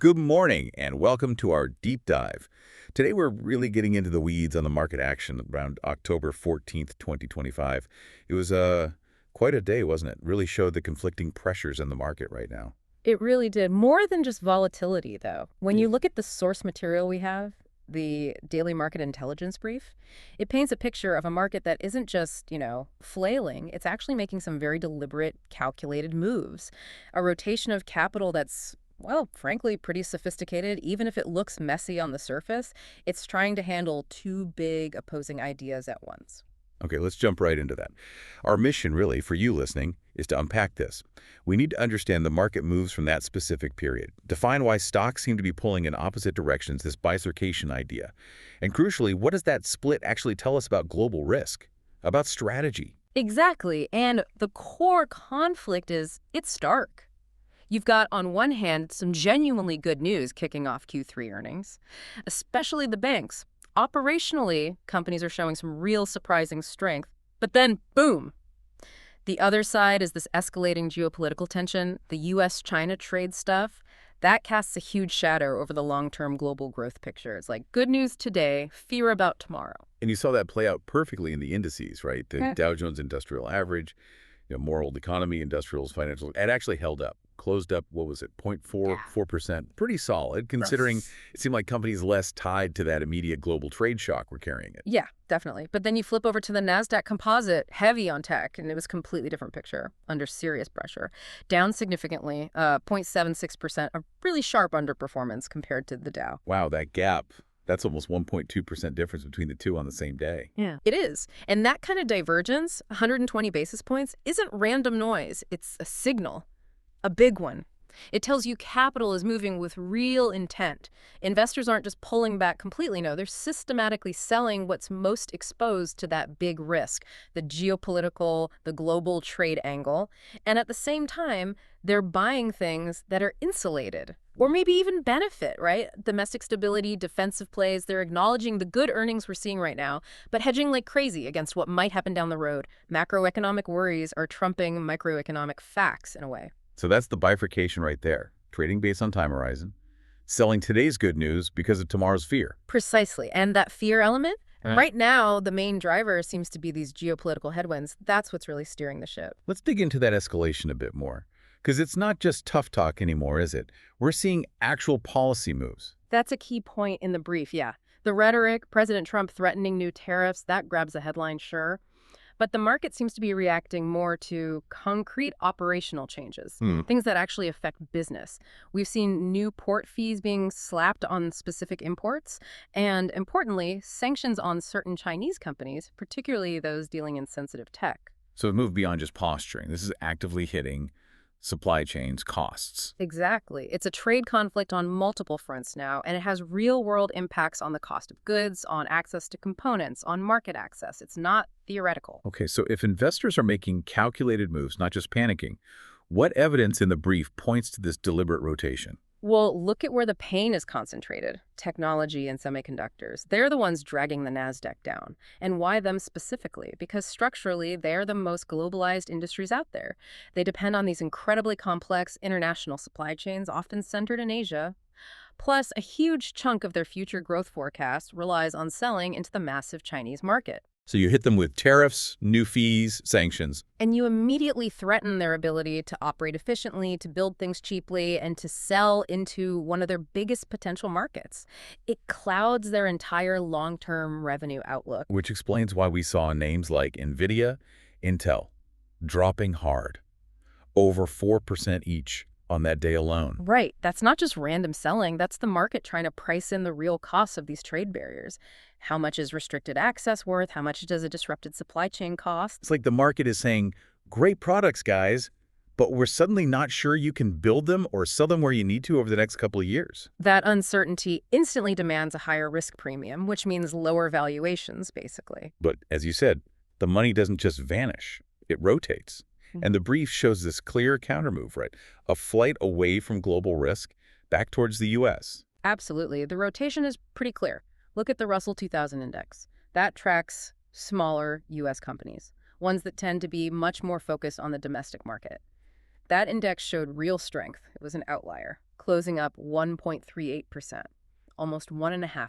Good morning and welcome to our deep dive. Today we're really getting into the weeds on the market action around October 14th, 2025. It was quite a day, wasn't it? Really showed the conflicting pressures in the market right now. It really did. More than just volatility, though. When you look at the source material we have, the daily market intelligence brief, it paints a picture of a market that isn't just, flailing. It's actually making some very deliberate, calculated moves. A rotation of capital that's, well, frankly, pretty sophisticated. Even if it looks messy on the surface, it's trying to handle two big opposing ideas at once. Okay, let's jump right into that. Our mission, really, for you listening, is to unpack this. We need to understand the market moves from that specific period, define why stocks seem to be pulling in opposite directions, this bifurcation idea. And crucially, what does that split actually tell us about global risk, about strategy? Exactly. And the core conflict is it's stark. You've got, on one hand, some genuinely good news kicking off Q3 earnings, especially the banks. Operationally, companies are showing some real surprising strength. But then, boom! The other side is this escalating geopolitical tension, the U.S.-China trade stuff. That casts a huge shadow over the long-term global growth picture. It's like good news today, fear about tomorrow. And you saw that play out perfectly in the indices, right? The Dow Jones Industrial Average, more old economy, industrials, financials, it actually held up. Closed up, what was it, 0.44%? Pretty solid, considering it seemed like companies less tied to that immediate global trade shock were carrying it. Yeah, definitely. But then you flip over to the NASDAQ composite, heavy on tech, and it was a completely different picture, under serious pressure. Down significantly, 0.76%, a really sharp underperformance compared to the Dow. Wow, that gap. That's almost 1.2% difference between the two on the same day. Yeah. It is. And that kind of divergence, 120 basis points, isn't random noise. It's a signal. A big one. It tells you capital is moving with real intent. Investors aren't just pulling back completely, no, they're systematically selling what's most exposed to that big risk, the geopolitical, the global trade angle. And at the same time, they're buying things that are insulated or maybe even benefit, right? Domestic stability, defensive plays, they're acknowledging the good earnings we're seeing right now, but hedging like crazy against what might happen down the road. Macroeconomic worries are trumping microeconomic facts in a way. So that's the bifurcation right there. Trading based on time horizon, selling today's good news because of tomorrow's fear. Precisely. And that fear element, right now, the main driver seems to be these geopolitical headwinds. That's what's really steering the ship. Let's dig into that escalation a bit more. Because it's not just tough talk anymore, is it? We're seeing actual policy moves. That's a key point in the brief, yeah. The rhetoric, President Trump threatening new tariffs, that grabs a headline, sure. But the market seems to be reacting more to concrete operational changes, things that actually affect business. We've seen new port fees being slapped on specific imports, and importantly, sanctions on certain Chinese companies, particularly those dealing in sensitive tech. So it moved beyond just posturing. This is actively hitting supply chains, costs. Exactly. It's a trade conflict on multiple fronts now, and it has real-world impacts on the cost of goods, on access to components, on market access. It's not theoretical. Okay, so if investors are making calculated moves, not just panicking, what evidence in the brief points to this deliberate rotation? Well, look at where the pain is concentrated. Technology and semiconductors. They're the ones dragging the NASDAQ down. And why them specifically? Because structurally, they're the most globalized industries out there. They depend on these incredibly complex international supply chains, often centered in Asia. Plus, a huge chunk of their future growth forecast relies on selling into the massive Chinese market. So you hit them with tariffs, new fees, sanctions. And you immediately threaten their ability to operate efficiently, to build things cheaply, and to sell into one of their biggest potential markets. It clouds their entire long-term revenue outlook. Which explains why we saw names like NVIDIA, Intel, dropping hard, over 4% each on that day alone. Right. That's not just random selling. That's the market trying to price in the real costs of these trade barriers. How much is restricted access worth? How much does a disrupted supply chain cost? It's like the market is saying, great products, guys, but we're suddenly not sure you can build them or sell them where you need to over the next couple of years. That uncertainty instantly demands a higher risk premium, which means lower valuations, basically. But as you said, the money doesn't just vanish. It rotates. And the brief shows this clear countermove, right? A flight away from global risk back towards the U.S. Absolutely. The rotation is pretty clear. Look at the Russell 2000 index. That tracks smaller U.S. companies, ones that tend to be much more focused on the domestic market. That index showed real strength. It was an outlier. closing up 1.38%, almost 1.5%.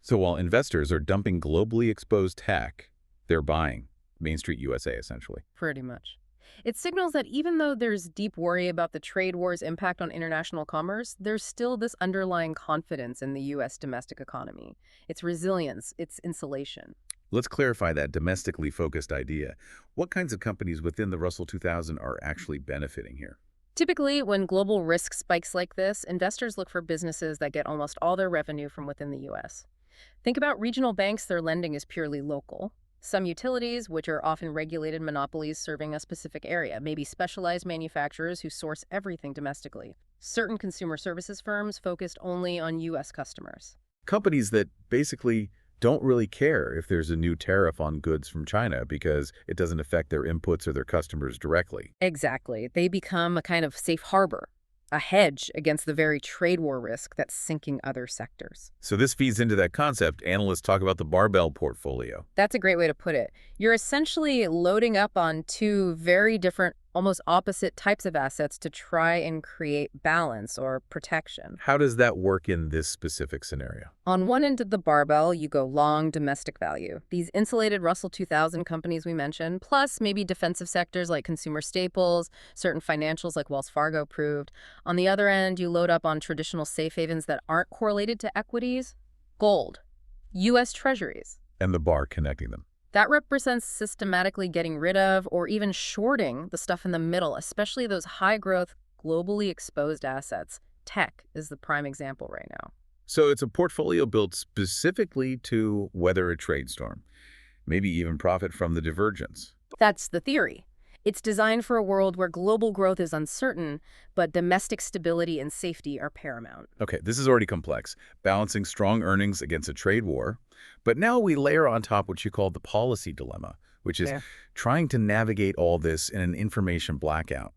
So while investors are dumping globally exposed tech, they're buying Main Street USA, essentially. Pretty much. It signals that even though there's deep worry about the trade war's impact on international commerce, there's still this underlying confidence in the U.S. domestic economy, its resilience, its insulation. Let's clarify that domestically focused idea. What kinds of companies within the Russell 2000 are actually benefiting here? Typically, when global risk spikes like this, investors look for businesses that get almost all their revenue from within the U.S. Think about regional banks, their lending is purely local. Some utilities, which are often regulated monopolies serving a specific area, maybe specialized manufacturers who source everything domestically. Certain consumer services firms focused only on U.S. customers. Companies that basically don't really care if there's a new tariff on goods from China because it doesn't affect their inputs or their customers directly. Exactly. They become a kind of safe harbor, a hedge against the very trade war risk that's sinking other sectors. So this feeds into that concept. Analysts talk about the barbell portfolio. That's a great way to put it. You're essentially loading up on two very different, almost opposite types of assets to try and create balance or protection. How does that work in this specific scenario? On one end of the barbell, you go long domestic value. These insulated Russell 2000 companies we mentioned, plus maybe defensive sectors like consumer staples, certain financials like Wells Fargo proved. On the other end, you load up on traditional safe havens that aren't correlated to equities, gold, U.S. Treasuries. And the bar connecting them. That represents systematically getting rid of or even shorting the stuff in the middle, especially those high-growth, globally exposed assets. Tech is the prime example right now. So it's a portfolio built specifically to weather a trade storm, maybe even profit from the divergence. That's the theory. It's designed for a world where global growth is uncertain, but domestic stability and safety are paramount. Okay, this is already complex, balancing strong earnings against a trade war. But now we layer on top what you call the policy dilemma, which is trying to navigate all this in an information blackout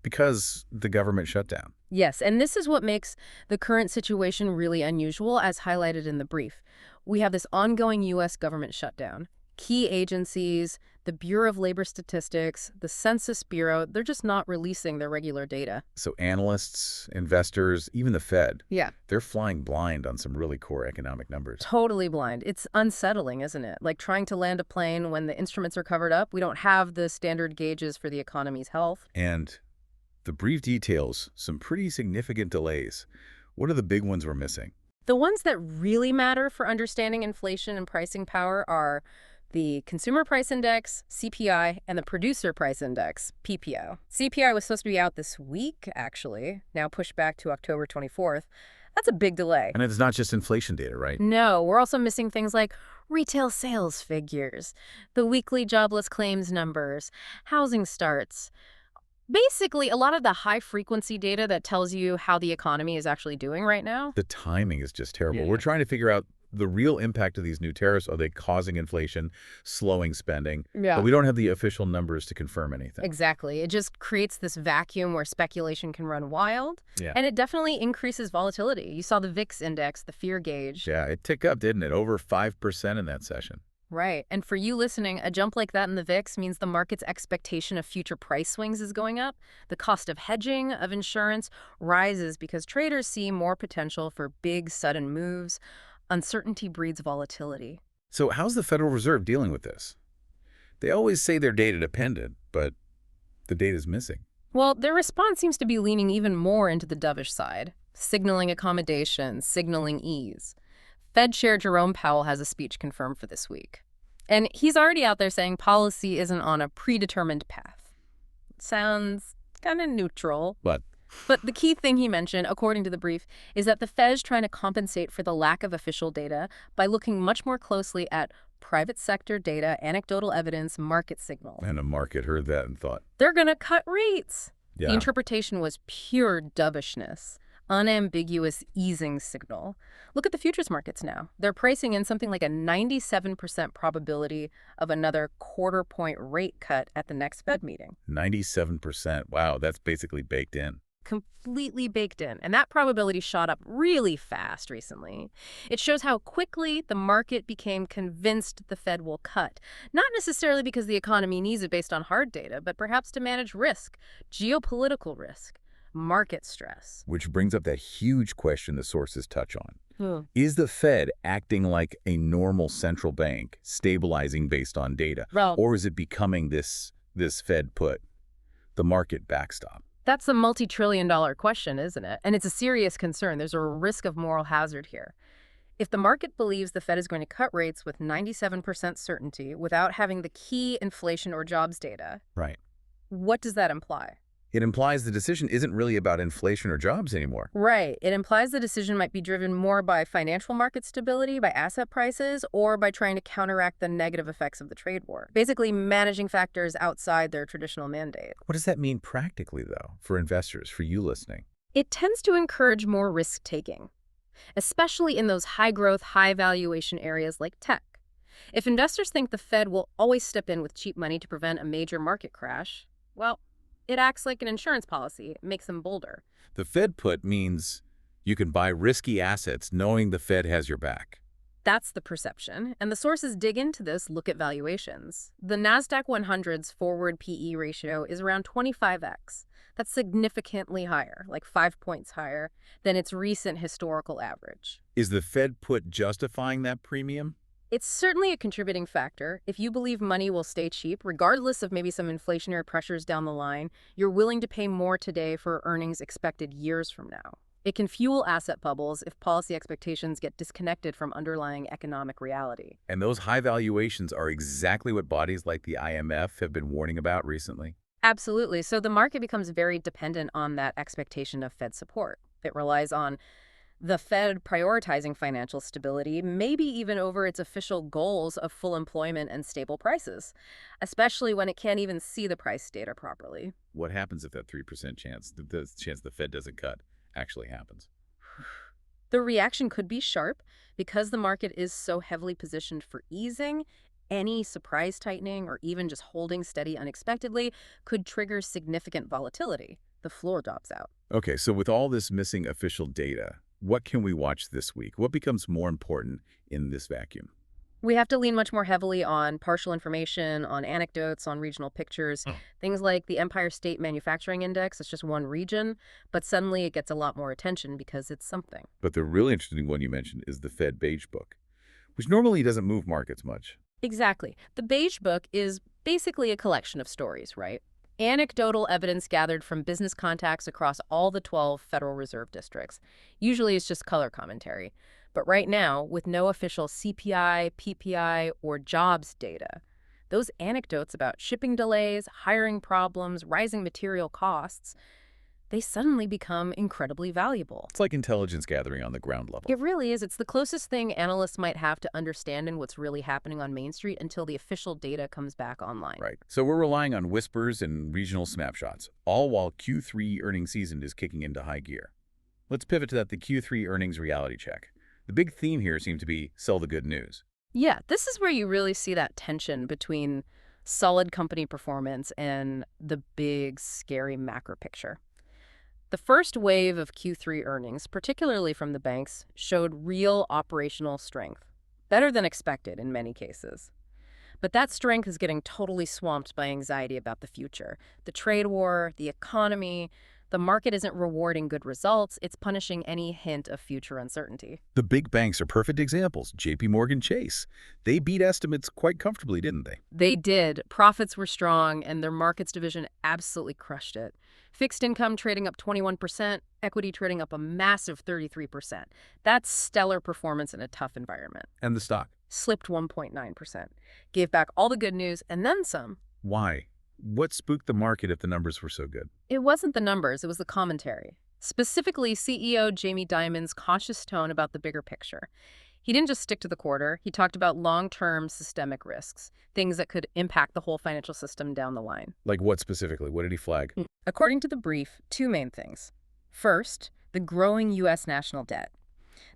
because the government shut down. Yes, and this is what makes the current situation really unusual, as highlighted in the brief. We have this ongoing U.S. government shutdown. Key agencies, the Bureau of Labor Statistics, the Census Bureau, they're just not releasing their regular data. So analysts, investors, even the Fed, Yeah. they're flying blind on some really core economic numbers. Totally blind. It's unsettling, isn't it? Like trying to land a plane when the instruments are covered up. We don't have the standard gauges for the economy's health. And the brief details some pretty significant delays. What are the big ones we're missing? The ones that really matter for understanding inflation and pricing power are the Consumer Price Index, CPI, and the Producer Price Index, PPO. CPI was supposed to be out this week, actually, now pushed back to October 24th. That's a big delay. And it's not just inflation data, right? No, we're also missing things like retail sales figures, the weekly jobless claims numbers, housing starts. Basically, a lot of the high-frequency data that tells you how the economy is actually doing right now. The timing is just terrible. Yeah. We're trying to figure out the real impact of these new tariffs. Are they causing inflation, slowing spending? Yeah. But we don't have the official numbers to confirm anything. Exactly. It just creates this vacuum where speculation can run wild. Yeah. And it definitely increases volatility. You saw the VIX index, the fear gauge. Yeah, it ticked up, didn't it? Over 5% in that session. Right. And for you listening, a jump like that in the VIX means the market's expectation of future price swings is going up. The cost of hedging, of insurance, rises because traders see more potential for big, sudden moves. Uncertainty breeds volatility. So how's the Federal Reserve dealing with this? They always say they're data dependent, but the data's missing. Well, their response seems to be leaning even more into the dovish side, signaling accommodation, signaling ease. Fed Chair Jerome Powell has a speech confirmed for this week. And he's already out there saying policy isn't on a predetermined path. Sounds kind of neutral. But the key thing he mentioned, according to the brief, is that the Fed's trying to compensate for the lack of official data by looking much more closely at private sector data, anecdotal evidence, market signals. and the market heard that and thought, They're going to cut rates. yeah. The interpretation was pure dovishness, unambiguous easing signal. Look at the futures markets now. They're pricing in something like a 97% probability of another quarter-point rate cut at the next Fed meeting. 97%. Wow, that's basically baked in. Completely baked in. And that probability shot up really fast recently. It shows how quickly the market became convinced the Fed will cut. Not necessarily because the economy needs it based on hard data, but perhaps to manage risk, geopolitical risk. market stress. Which brings up that huge question the sources touch on. Hmm. Is the Fed acting like a normal central bank, stabilizing based on data? Well, Or is it becoming this Fed put, the market backstop? that's a multi-trillion-dollar question, isn't it? And it's a serious concern. There's a risk of moral hazard here. If the market believes the Fed is going to cut rates with 97% certainty without having the key inflation or jobs data, Right. what does that imply? It implies the decision isn't really about inflation or jobs anymore. Right. It implies the decision might be driven more by financial market stability, by asset prices, or by trying to counteract the negative effects of the trade war. Basically, managing factors outside their traditional mandate. What does that mean practically, though, for investors, for you listening? It tends to encourage more risk-taking, especially in those high-growth, high-valuation areas like tech. If investors think the Fed will always step in with cheap money to prevent a major market crash, well, it acts like an insurance policy. It makes them bolder. The Fed put means you can buy risky assets knowing the Fed has your back. That's the perception, and the sources dig into this look at valuations. The NASDAQ 100's forward PE ratio is around 25x. That's significantly higher, like 5 points higher, than its recent historical average. Is the Fed put justifying that premium? It's certainly a contributing factor. If you believe money will stay cheap, regardless of maybe some inflationary pressures down the line, you're willing to pay more today for earnings expected years from now. It can fuel asset bubbles if policy expectations get disconnected from underlying economic reality. And those high valuations are exactly what bodies like the IMF have been warning about recently. Absolutely. So the market becomes very dependent on that expectation of Fed support. It relies on the Fed prioritizing financial stability, maybe even over its official goals of full employment and stable prices, especially when it can't even see the price data properly. What happens if that 3% chance, the chance the Fed doesn't cut, actually happens? The reaction could be sharp because the market is so heavily positioned for easing. Any surprise tightening or even just holding steady unexpectedly could trigger significant volatility. The floor drops out. Okay, so with all this missing official data, what can we watch this week? What becomes more important in this vacuum? We have to lean much more heavily on partial information, on anecdotes, on regional pictures. Things like the Empire State Manufacturing Index. It's just one region, but suddenly it gets a lot more attention because it's something. But the really interesting one you mentioned is the Fed Beige Book, which normally doesn't move markets much. Exactly. The Beige Book is basically a collection of stories, right? Anecdotal evidence gathered from business contacts across all the 12 Federal Reserve districts. Usually it's just color commentary. But right now, with no official CPI, PPI, or jobs data, those anecdotes about shipping delays, hiring problems, rising material costs, they suddenly become incredibly valuable. It's like intelligence gathering on the ground level. It really is. It's the closest thing analysts might have to understanding what's really happening on Main Street until the official data comes back online. Right. So we're relying on whispers and regional snapshots, all while Q3 earnings season is kicking into high gear. Let's pivot to the Q3 earnings reality check. The big theme here seems to be sell the good news. Yeah, this is where you really see that tension between solid company performance and the big, scary macro picture. The first wave of Q3 earnings, particularly from the banks, showed real operational strength, better than expected in many cases. But that strength is getting totally swamped by anxiety about the future. The trade war, the economy, the market isn't rewarding good results, it's punishing any hint of future uncertainty. The big banks are perfect examples. JP Morgan Chase. They beat estimates quite comfortably, didn't they? They did. Profits were strong, and their markets division absolutely crushed it. Fixed income trading up 21%, equity trading up a massive 33%. That's stellar performance in a tough environment. And the stock? Slipped 1.9%. Gave back all the good news and then some. Why? What spooked the market if the numbers were so good? It wasn't the numbers, it was the commentary. Specifically, CEO Jamie Dimon's cautious tone about the bigger picture. He didn't just stick to the quarter, he talked about long-term systemic risks, things that could impact the whole financial system down the line. Like what specifically? What did he flag? According to the brief, two main things. First, the growing U.S. national debt.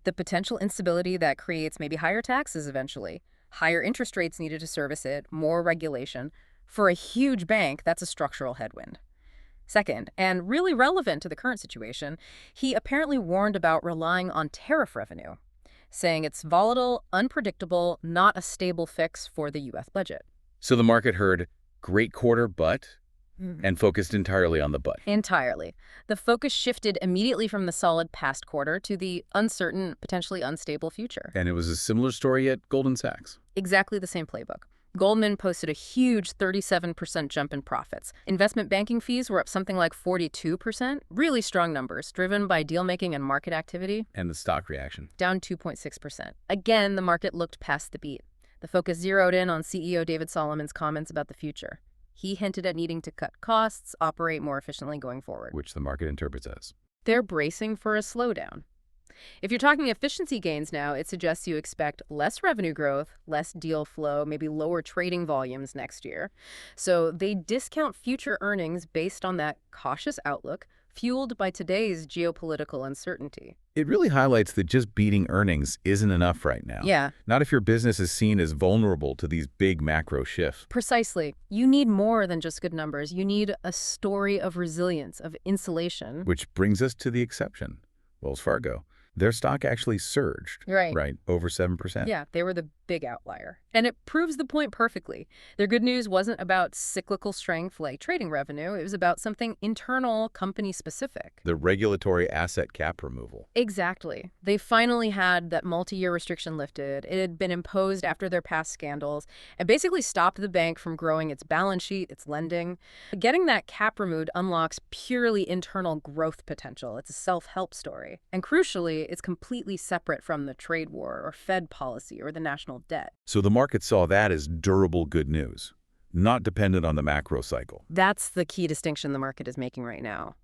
The potential instability that creates maybe higher taxes eventually, higher interest rates needed to service it, more regulation. For a huge bank, that's a structural headwind. Second, and really relevant to the current situation, he apparently warned about relying on tariff revenue, saying it's volatile, unpredictable, not a stable fix for the U.S. budget. So the market heard, great quarter, but and focused entirely on the but. Entirely. The focus shifted immediately from the solid past quarter to the uncertain, potentially unstable future. And it was a similar story at Goldman Sachs. Exactly the same playbook. Goldman posted a huge 37% jump in profits. Investment banking fees were up something like 42%. Really strong numbers, driven by deal-making and market activity. And the stock reaction. Down 2.6%. Again, the market looked past the beat. The focus zeroed in on CEO David Solomon's comments about the future. He hinted at needing to cut costs, operate more efficiently going forward. Which the market interprets as. They're bracing for a slowdown. If you're talking efficiency gains now, it suggests you expect less revenue growth, less deal flow, maybe lower trading volumes next year. So they discount future earnings based on that cautious outlook, fueled by today's geopolitical uncertainty. It really highlights that just beating earnings isn't enough right now. Yeah. Not if your business is seen as vulnerable to these big macro shifts. Precisely. You need more than just good numbers. You need a story of resilience, of insulation. Which brings us to the exception, Wells Fargo. Their stock actually surged, right, over 7%. Yeah, they were the big outlier. And it proves the point perfectly. Their good news wasn't about cyclical strength like trading revenue. It was about something internal, company-specific. The regulatory asset cap removal. Exactly. They finally had that multi-year restriction lifted. It had been imposed after their past scandals and basically stopped the bank from growing its balance sheet, its lending. Getting that cap removed unlocks purely internal growth potential. It's a self-help story. And crucially, it's completely separate from the trade war or Fed policy or the national debt. So the market saw that as durable good news, not dependent on the macro cycle. That's the key distinction the market is making right now.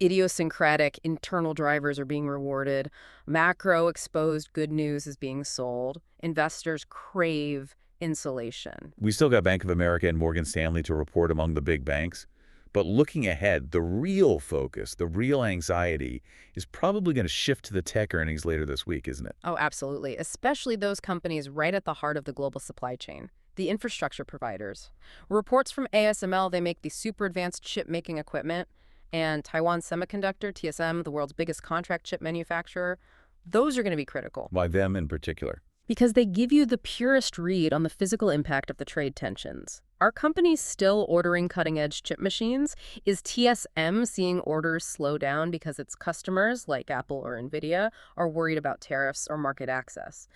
Idiosyncratic internal drivers are being rewarded. Macro-exposed good news is being sold. Investors crave insulation. We still got Bank of America and Morgan Stanley to report among the big banks. But looking ahead, the real focus, the real anxiety is probably going to shift to the tech earnings later this week, isn't it? Oh, absolutely. Especially those companies right at the heart of the global supply chain, the infrastructure providers. Reports from ASML, they make the super advanced chip-making equipment, and Taiwan Semiconductor, TSM, the world's biggest contract chip manufacturer, those are going to be critical. Why them in particular? Because they give you the purest read on the physical impact of the trade tensions. Are companies still ordering cutting-edge chip machines? Is TSM seeing orders slow down because its customers, like Apple or NVIDIA, are worried about tariffs or market access?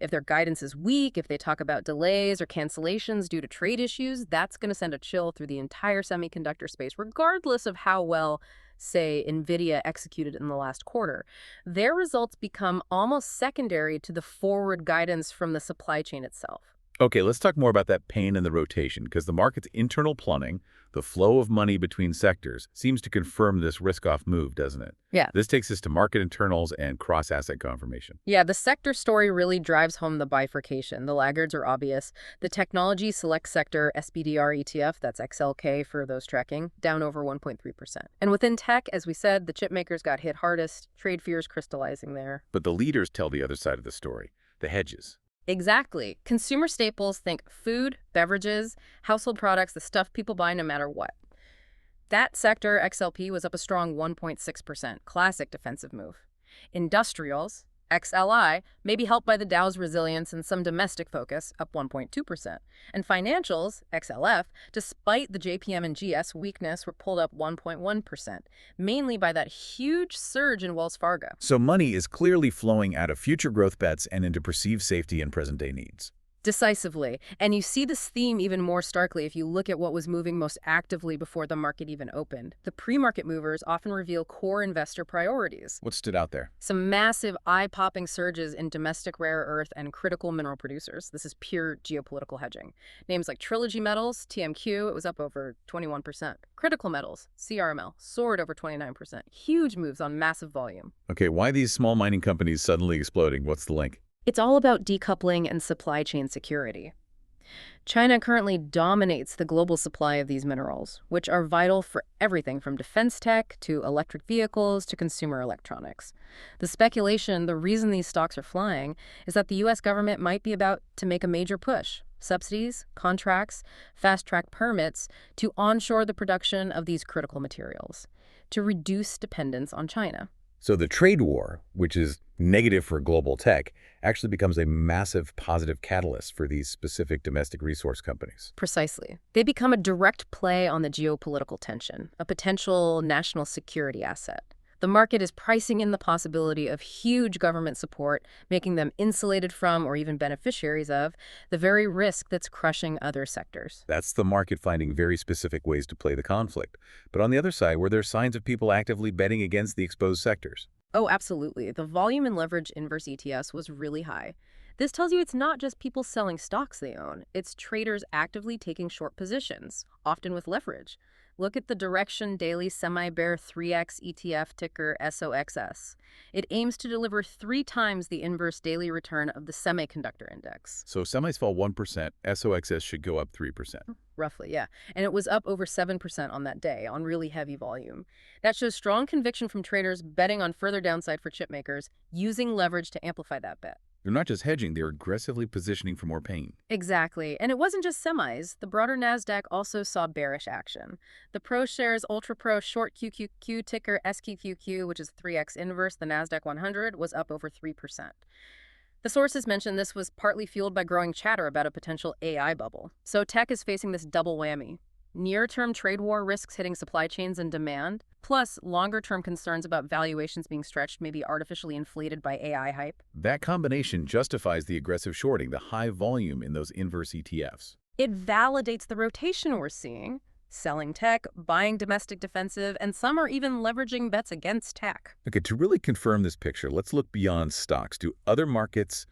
If their guidance is weak, if they talk about delays or cancellations due to trade issues, that's going to send a chill through the entire semiconductor space, regardless of how well, say, NVIDIA executed in the last quarter. Their results become almost secondary to the forward guidance from the supply chain itself. Okay, let's talk more about that pain in the rotation, because the market's internal plumbing, the flow of money between sectors, seems to confirm this risk-off move, doesn't it? Yeah. This takes us to market internals and cross-asset confirmation. Yeah, the sector story really drives home the bifurcation. The laggards are obvious. The technology select sector SPDR ETF, that's XLK for those tracking, down over 1.3%. And within tech, as we said, the chip makers got hit hardest, trade fears crystallizing there. But the leaders tell the other side of the story, the hedges. Exactly. Consumer staples, think food, beverages, household products, the stuff people buy no matter what. That sector, XLP, was up a strong 1.6%. Classic defensive move. Industrials, XLI, may be helped by the Dow's resilience and some domestic focus, up 1.2%. And financials, XLF, despite the JPM and GS weakness, were pulled up 1.1%, mainly by that huge surge in Wells Fargo. So money is clearly flowing out of future growth bets and into perceived safety and present-day needs. Decisively. And you see this theme even more starkly if you look at what was moving most actively before the market even opened. The pre-market movers often reveal core investor priorities. What stood out there? Some massive eye-popping surges in domestic rare earth and critical mineral producers. This is pure geopolitical hedging. Names like Trilogy Metals, TMQ, it was up over 21%. Critical Metals, CRML, soared over 29%. Huge moves on massive volume. Okay, why these small mining companies suddenly exploding? What's the link? It's all about decoupling and supply chain security. China currently dominates the global supply of these minerals, which are vital for everything from defense tech to electric vehicles to consumer electronics. The speculation, the reason these stocks are flying, is that the U.S. government might be about to make a major push. Subsidies, contracts, fast-track permits to onshore the production of these critical materials, to reduce dependence on China. So the trade war, which is negative for global tech, actually becomes a massive positive catalyst for these specific domestic resource companies. Precisely. They become a direct play on the geopolitical tension, a potential national security asset. The market is pricing in the possibility of huge government support, making them insulated from or even beneficiaries of the very risk that's crushing other sectors. That's the market finding very specific ways to play the conflict. But on the other side, were there signs of people actively betting against the exposed sectors? Oh, absolutely. The volume and leverage inverse ETS was really high. This tells you it's not just people selling stocks they own, it's traders actively taking short positions, often with leverage. Look at the Direction Daily Semi-Bear 3X ETF ticker SOXS. It aims to deliver 3 times the inverse daily return of the semiconductor index. So semis fell 1%, SOXS should go up 3%. Roughly, yeah. And it was up over 7% on that day, on really heavy volume. That shows strong conviction from traders betting on further downside for chip makers, using leverage to amplify that bet. They're not just hedging, they're aggressively positioning for more pain. Exactly. And it wasn't just semis. The broader NASDAQ also saw bearish action. The ProShares Ultra Pro Short QQQ ticker SQQQ, which is 3x inverse the NASDAQ 100, was up over 3%. The sources mentioned this was partly fueled by growing chatter about a potential AI bubble. So tech is facing this double whammy. Near-term trade war risks hitting supply chains and demand, plus longer-term concerns about valuations being stretched, maybe artificially inflated by AI hype. That combination justifies the aggressive shorting, the high volume in those inverse ETFs. It validates the rotation we're seeing, selling tech, buying domestic defensive, and some are even leveraging bets against tech. Okay, to really confirm this picture, let's look beyond stocks. Do other markets,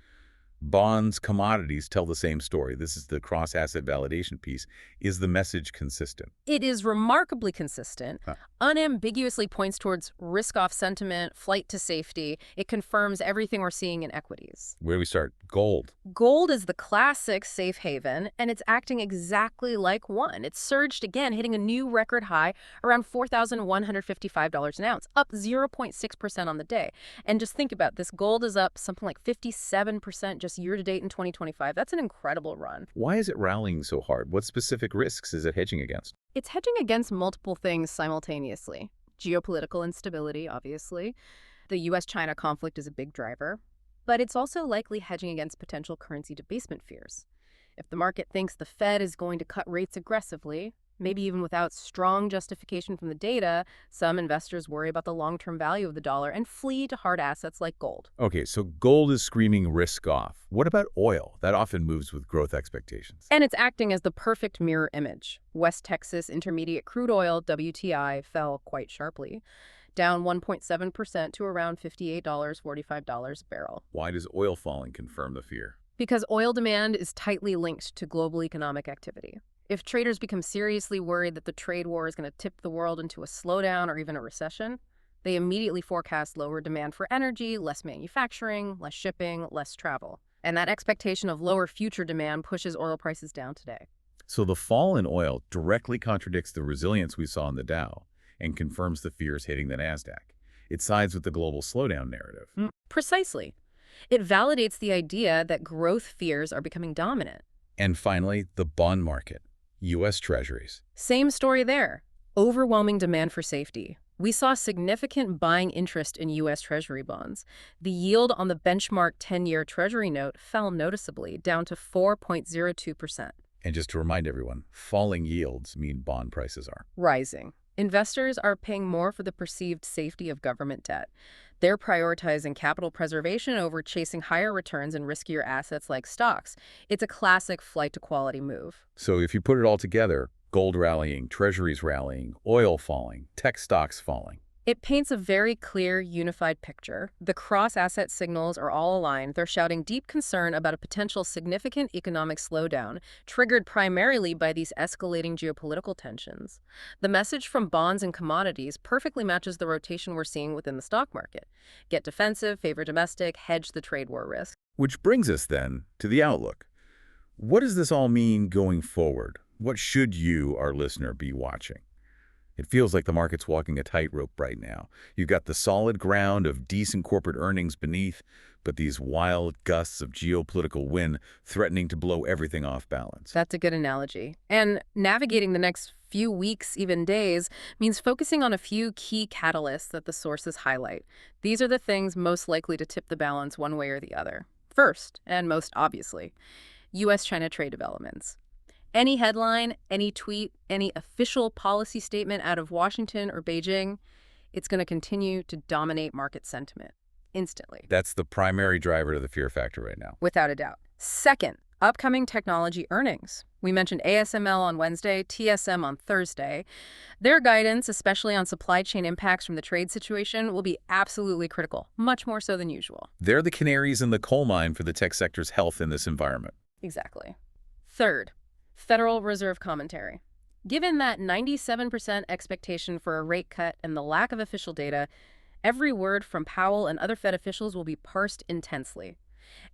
bonds, commodities tell the same story? This is the cross-asset validation piece. Is the message consistent? It is remarkably consistent, Huh. unambiguously points towards risk-off sentiment, flight to safety. It confirms everything we're seeing in equities. Where do we start? Gold. Gold is the classic safe haven, and it's acting exactly like one. It surged again, hitting a new record high around $4,155 an ounce, up 0.6% on the day. And just think about this, gold is up something like 57% just year-to-date in 2025. That's an incredible run. Why is it rallying so hard? What specific risks is it hedging against? It's hedging against multiple things simultaneously. Geopolitical instability, obviously. The U.S.-China conflict is a big driver. But it's also likely hedging against potential currency debasement fears. If the market thinks the Fed is going to cut rates aggressively, maybe even without strong justification from the data, some investors worry about the long-term value of the dollar and flee to hard assets like gold. Okay, so gold is screaming risk off. What about oil? That often moves with growth expectations. And it's acting as the perfect mirror image. West Texas Intermediate Crude Oil, WTI, fell quite sharply, down 1.7% to around $58, $45 a barrel. Why does oil falling confirm the fear? Because oil demand is tightly linked to global economic activity. If traders become seriously worried that the trade war is going to tip the world into a slowdown or even a recession, they immediately forecast lower demand for energy, less manufacturing, less shipping, less travel. And that expectation of lower future demand pushes oil prices down today. So the fall in oil directly contradicts the resilience we saw in the Dow and confirms the fears hitting the NASDAQ. It sides with the global slowdown narrative. Precisely. It validates the idea that growth fears are becoming dominant. And finally, the bond market. U.S. Treasuries. Same story there. Overwhelming demand for safety. We saw significant buying interest in U.S. Treasury bonds. The yield on the benchmark 10-year Treasury note fell noticeably, down to 4.02%. And just to remind everyone, falling yields mean bond prices are Rising. Investors are paying more for the perceived safety of government debt. They're prioritizing capital preservation over chasing higher returns in riskier assets like stocks. It's a classic flight to quality move. So if you put it all together, gold rallying, treasuries rallying, oil falling, tech stocks falling. It paints a very clear, unified picture. The cross-asset signals are all aligned. They're shouting deep concern about a potential significant economic slowdown, triggered primarily by these escalating geopolitical tensions. The message from bonds and commodities perfectly matches the rotation we're seeing within the stock market. Get defensive, favor domestic, hedge the trade war risk. Which brings us then to the outlook. What does this all mean going forward? What should you, our listener, be watching? It feels like the market's walking a tightrope right now. You've got the solid ground of decent corporate earnings beneath, but these wild gusts of geopolitical wind threatening to blow everything off balance. That's a good analogy. And navigating the next few weeks, even days, means focusing on a few key catalysts that the sources highlight. These are the things most likely to tip the balance one way or the other. First, and most obviously, U.S.-China trade developments. Any headline, any tweet, any official policy statement out of Washington or Beijing, it's going to continue to dominate market sentiment instantly. That's the primary driver to the fear factor right now. Without a doubt. Second, upcoming technology earnings. We mentioned ASML on Wednesday, TSM on Thursday. Their guidance, especially on supply chain impacts from the trade situation, will be absolutely critical, much more so than usual. They're the canaries in the coal mine for the tech sector's health in this environment. Exactly. Third, Federal Reserve commentary. Given that 97% expectation for a rate cut and the lack of official data, every word from Powell and other Fed officials will be parsed intensely.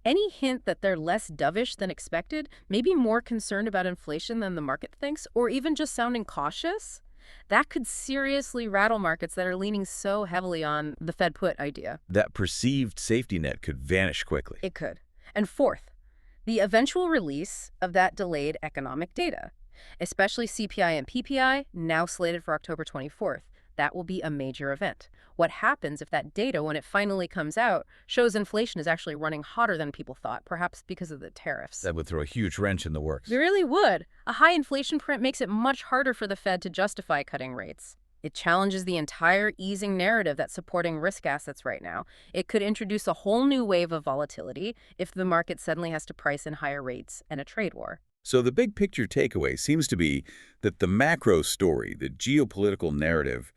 Any hint that they're less dovish than expected, maybe more concerned about inflation than the market thinks, or even just sounding cautious, that could seriously rattle markets that are leaning so heavily on the Fed put idea. That perceived safety net could vanish quickly. It could. And fourth, the eventual release of that delayed economic data, especially CPI and PPI, now slated for October 24th. That will be a major event. What happens if that data, when it finally comes out, shows inflation is actually running hotter than people thought, perhaps because of the tariffs? That would throw a huge wrench in the works. It really would. A high inflation print makes it much harder for the Fed to justify cutting rates. It challenges the entire easing narrative that's supporting risk assets right now. It could introduce a whole new wave of volatility if the market suddenly has to price in higher rates and a trade war. So the big picture takeaway seems to be that the macro story, the geopolitical narrative,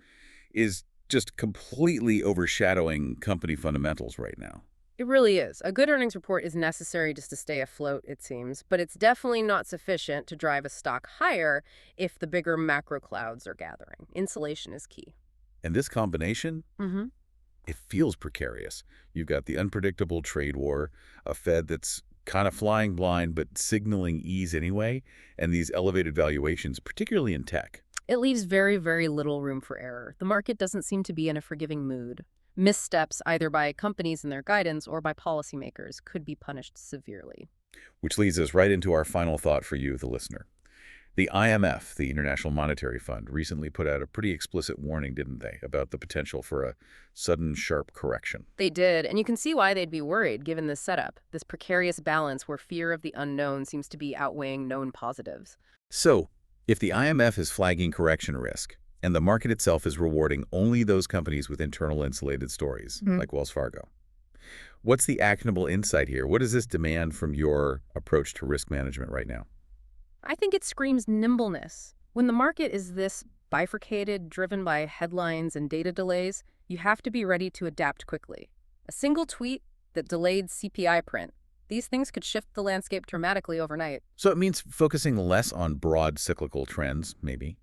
is just completely overshadowing company fundamentals right now. It really is. A good earnings report is necessary just to stay afloat, it seems, but it's definitely not sufficient to drive a stock higher if the bigger macro clouds are gathering. Insulation is key. And this combination, it feels precarious. You've got the unpredictable trade war, a Fed that's kind of flying blind but signaling ease anyway, and these elevated valuations, particularly in tech. It leaves very, very little room for error. The market doesn't seem to be in a forgiving mood. Missteps, either by companies and their guidance or by policymakers, could be punished severely. Which leads us right into our final thought for you, the listener. The IMF, the International Monetary Fund, recently put out a pretty explicit warning, didn't they, about the potential for a sudden, sharp correction. They did, and you can see why they'd be worried, given this setup, this precarious balance where fear of the unknown seems to be outweighing known positives. So, if the IMF is flagging correction risk, and the market itself is rewarding only those companies with internal insulated stories, like Wells Fargo, what's the actionable insight here? What does this demand from your approach to risk management right now? I think it screams nimbleness. When the market is this bifurcated, driven by headlines and data delays, you have to be ready to adapt quickly. A single tweet that delayed CPI print, these things could shift the landscape dramatically overnight. So it means focusing less on broad cyclical trends, maybe,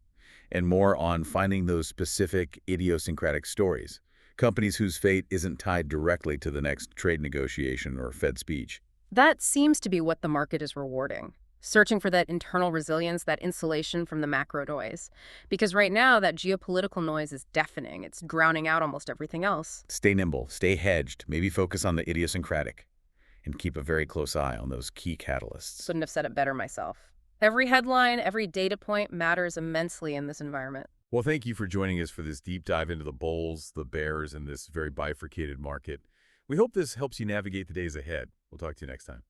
and more on finding those specific idiosyncratic stories, companies whose fate isn't tied directly to the next trade negotiation or Fed speech. That seems to be what the market is rewarding, searching for that internal resilience, that insulation from the macro noise. Because right now, that geopolitical noise is deafening. It's drowning out almost everything else. Stay nimble, stay hedged, maybe focus on the idiosyncratic, and keep a very close eye on those key catalysts. Couldn't have said it better myself. Every headline, every data point matters immensely in this environment. Well, thank you for joining us for this deep dive into the bulls, the bears, and this very bifurcated market. We hope this helps you navigate the days ahead. We'll talk to you next time.